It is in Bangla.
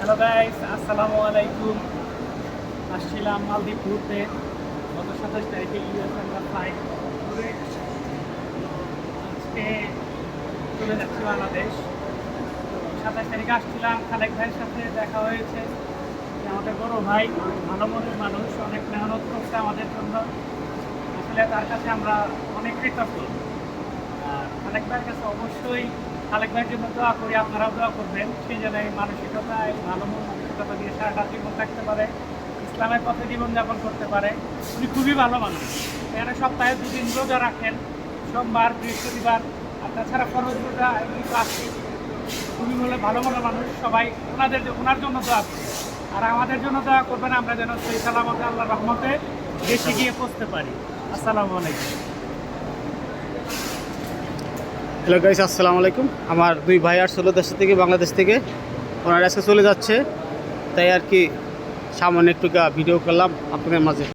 হ্যালো গাইস, আসসালামু আলাইকুম। আসছিলাম মালদ্বীপ ঘুরতে। গত 27 তারিখে ইউএস আমরা ফ্লাইট ঘুরে আজকে চলে যাচ্ছি বাংলাদেশ। 27 তারিখে আসছিলাম, খালেক ভাইয়ের সাথে দেখা হয়েছে। যে আমাদের বড় ভাই, ভালো মনের মানুষ, অনেক মেহনত করছে আমাদের জন্য। আসলে তার কাছে আমরা অনেক কৃতজ্ঞ। আর খালেক ভাইয়ের কাছে অবশ্যই খালেক ভাইয়ের জন্য দোয়া করি, আপনারাও দোয়া করবেন। সে যেন এই মানসিকতা, এই ভালো মানসিকতা দিয়ে সারাটা জীবন থাকতে পারে, ইসলামের পথে জীবনযাপন করতে পারে। উনি খুবই ভালো মানুষ। এখানে সপ্তাহে 2 দিন রোজা রাখেন, সোমবার, বৃহস্পতিবার। আর তাছাড়া ফরজ রোজা এগুলি তো আসছে। খুবই ভালো মনের মানুষ। সবাই ওনার জন্য দোয়া করি। আর আমাদের জন্য দোয়া করবেন, আমরা যেন সেই সালামতে আল্লাহর রহমতে দেশে গিয়ে পৌঁছতে পারি। আসসালামু আলাইকুম। হ্যালো গাইস, আসসালামু আলাইকুম। আমার 2 ভাই আসছিল দেশ থেকে, বাংলাদেশ থেকে। ওনারা আজকে চলে যাচ্ছে, তাই আর কি সামান্য একটু ভিডিও করলাম আপনাদের মাঝে।